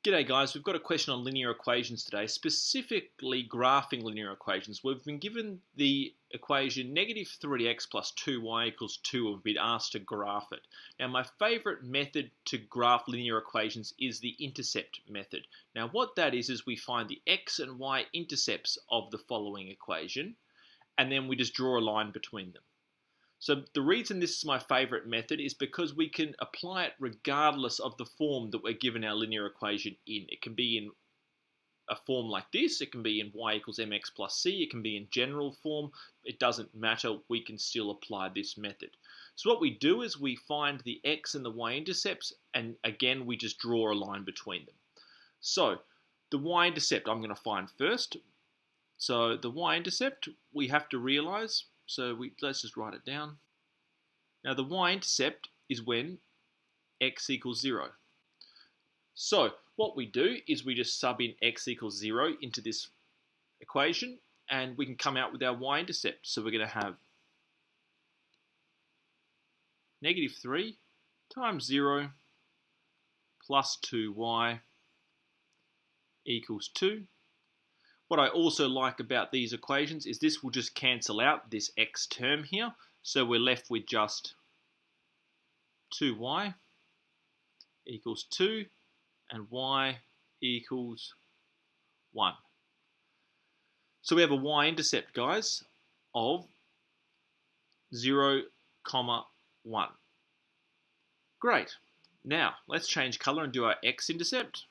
G'day guys, we've got a question on linear equations today, specifically graphing linear equations. We've been given the equation negative 3x plus 2y equals 2 and we've been asked to graph it. Now my favourite method to graph linear equations is the intercept method. Now what that is we find the x and y intercepts of the following equation and then we just draw a line between them. So the reason this is my favourite method is because we can apply it regardless of the form that we're given our linear equation in. It can be in a form like this, it can be in y equals mx plus c, it can be in general form, it doesn't matter, we can still apply this method. So what we do is we find the x and the y-intercepts and again we just draw a line between them. So the y-intercept I'm going to find first. So the y-intercept we have to realise, let's just write it down. Now the y-intercept is when x equals 0. So what we do is we just sub in x equals 0 into this equation and we can come out with our y-intercept. So we're going to have negative 3 times 0 plus 2y equals 2. What I also like about these equations is this will just cancel out this x term here. So we're left with just 2y equals 2 and y equals 1. So we have a y-intercept, guys, of 0, 1. Great. Now let's change color and do our x-intercept.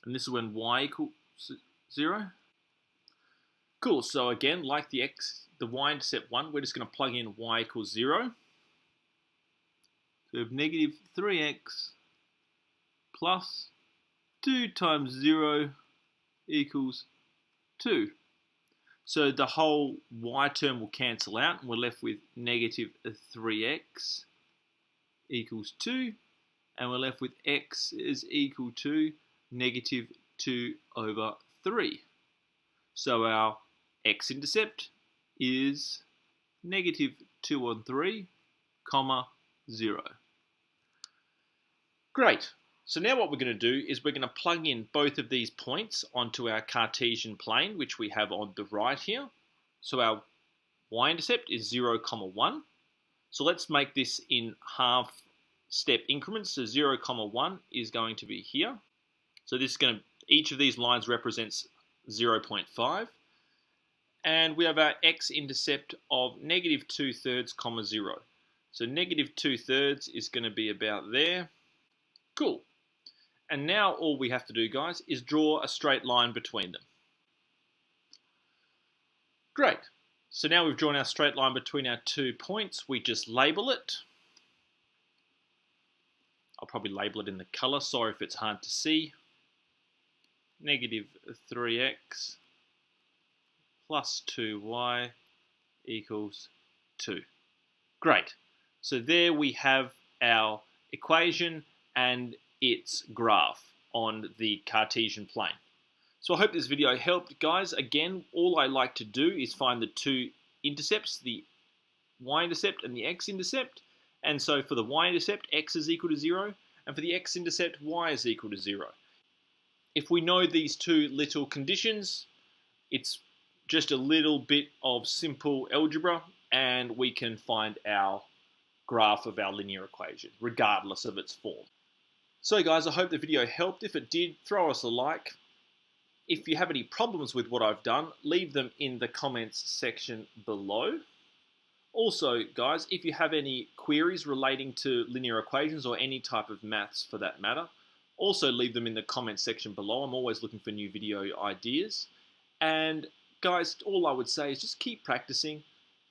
And this is when y equals 0. Cool, so again, like the y-intercept one, we're just going to plug in y equals 0. So we have negative 3x plus 2 times 0 equals 2. So the whole y term will cancel out and we're left with negative 3x equals 2. And we're left with x is equal to negative 2 over 3. So our x-intercept is negative 2 on 3, 0. Great. So now what we're going to do is we're going to plug in both of these points onto our Cartesian plane, which we have on the right here. So our y-intercept is 0, 1. So let's make this in half step increments. So 0, 1 is going to be here. So this is going to, each of these lines represents 0.5. And we have our x-intercept of negative 2/3, 0. So negative 2/3 is going to be about there. Cool. And now all we have to do, guys, is draw a straight line between them. Great. So now we've drawn our straight line between our 2 points. We just label it. I'll probably label it in the color. Sorry if it's hard to see. Negative 3x plus 2y equals 2. Great. So there we have our equation and its graph on the Cartesian plane. So I hope this video helped, guys. Again, all I like to do is find the two intercepts, the y-intercept and the x-intercept. And so for the y-intercept, x is equal to 0, and for the x-intercept, y is equal to 0. If we know these two little conditions, it's just a little bit of simple algebra and we can find our graph of our linear equation, regardless of its form. So guys, I hope the video helped. If it did, throw us a like. If you have any problems with what I've done, leave them in the comments section below. Also, guys, if you have any queries relating to linear equations or any type of maths for that matter, also leave them in the comments section below. I'm always looking for new video ideas. And guys, all I would say is just keep practicing.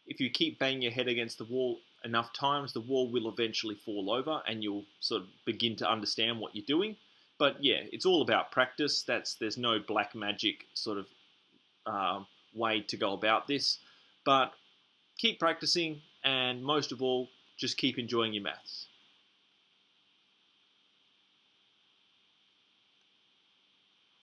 If you keep banging your head against the wall enough times, the wall will eventually fall over and you'll sort of begin to understand what you're doing. But yeah, it's all about practice. There's no black magic sort of way to go about this. But keep practicing and most of all, just keep enjoying your maths.